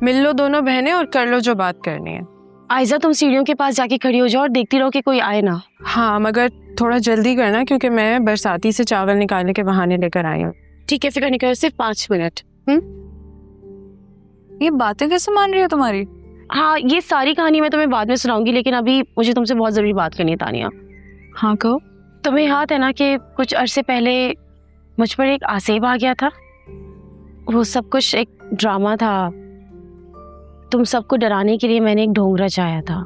मिल लो दोनों बहनें और कर लो जो बात करनी है। आयजा तुम सीढ़ियों के पास जाके खड़ी हो जाओ और देखती रहो कि कोई आए ना। हाँ, मगर थोड़ा जल्दी करना क्योंकि मैं बरसाती से चावल निकालने के बहाने लेकर आई हूँ। ठीक है, फिक्र नहीं कर, सिर्फ 5 मिनट। ये बातें कैसे मान रही हो तुम्हारी? हाँ, ये सारी कहानी मैं तुम्हें बाद में सुनाऊंगी, लेकिन अभी मुझे तुमसे बहुत जरूरी बात करनी है तानिया। हाँ कहो। तुम्हें याद है ना कि कुछ अरसे पहले मुझ पर एक आसेब आ गया था? वो सब कुछ एक ड्रामा था। तुम सबको डराने के लिए मैंने एक ढोंग रचाया था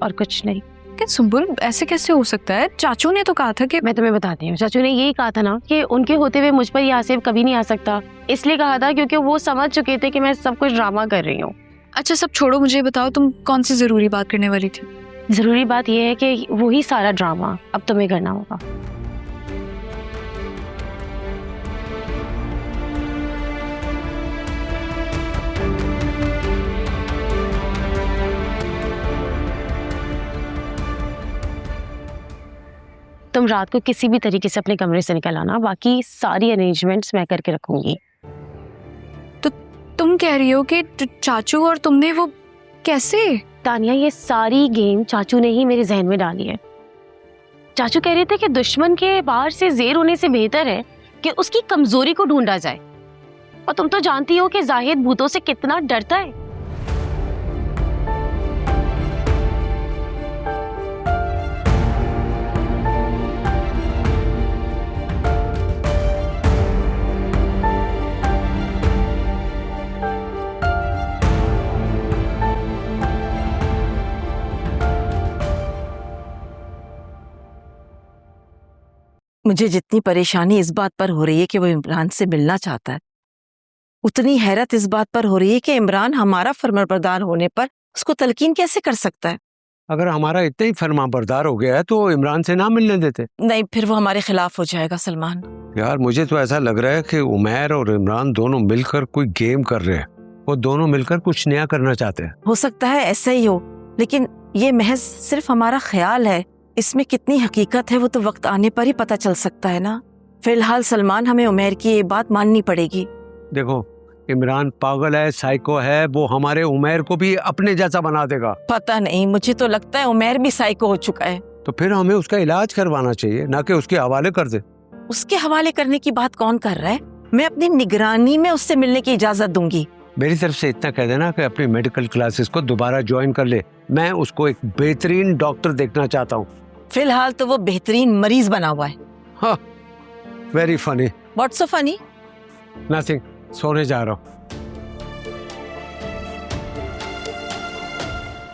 और कुछ नहीं। क्या सुंबुल, ऐसे कैसे हो सकता है? चाचू ने तो कहा था कि मैं तुम्हें बताती हूँ, चाचू ने यही कहा था ना कि उनके होते हुए मुझ पर ये आसेब कभी नहीं आ सकता। इसलिए कहा था क्योंकि वो समझ चुके थे कि मैं सब कुछ ड्रामा कर रही हूँ। अच्छा सब छोड़ो, मुझे बताओ तुम कौन सी जरूरी बात करने वाली थी? जरूरी बात यह है कि वही सारा ड्रामा अब तुम्हें करना होगा। तुम रात को किसी भी तरीके से अपने कमरे से निकल आना, बाकी सारी अरेंजमेंट्स मैं करके रखूंगी। तो तुम कह रही हो कि चाचू और तुमने वो कैसे? तानिया, ये सारी गेम चाचू ने ही मेरे जहन में डाली है। चाचू कह रहे थे कि दुश्मन के बाहर से ज़ेर होने से बेहतर है कि उसकी कमजोरी को ढूंढा जाए। और तुम तो जानती हो कि जाहिद भूतों से कितना डरता है। मुझे जितनी परेशानी इस बात पर हो रही है कि वो इमरान से मिलना चाहता है, उतनी हैरत इस बात पर हो रही है कि इमरान हमारा फर्माबरदार होने पर उसको तलकीन कैसे कर सकता है। अगर हमारा इतना ही फर्माबरदार हो गया है तो इमरान से ना मिलने देते। नहीं, फिर वो हमारे खिलाफ हो जाएगा सलमान। यार मुझे तो ऐसा लग रहा है कि उमैर और इमरान दोनों मिलकर कोई गेम कर रहे हैं। वो दोनों मिलकर कुछ नया करना चाहते हैं। हो सकता है ऐसा ही हो, लेकिन ये महज सिर्फ हमारा ख्याल है। इसमें कितनी हकीकत है वो तो वक्त आने पर ही पता चल सकता है ना। फिलहाल सलमान, हमें उमैर की ये बात माननी पड़ेगी। देखो, इमरान पागल है, साइको है। वो हमारे उमैर को भी अपने जैसा बना देगा। पता नहीं, मुझे तो लगता है उमैर भी साइको हो चुका है। तो फिर हमें उसका इलाज करवाना चाहिए, ना कि उसके हवाले कर दे। उसके हवाले करने की बात कौन कर रहा है? मैं अपनी निगरानी में उससे मिलने की इजाजत दूंगी। मेरी तरफ से इतना कह देना कि अपनी मेडिकल क्लासेस को दोबारा ज्वाइन कर ले। मैं उसको एक बेहतरीन डॉक्टर देखना चाहता हूँ। फिलहाल तो वो बेहतरीन मरीज बना हुआ है। हाँ, very funny. What's so funny? Nothing, सोने जा रहा हूँ।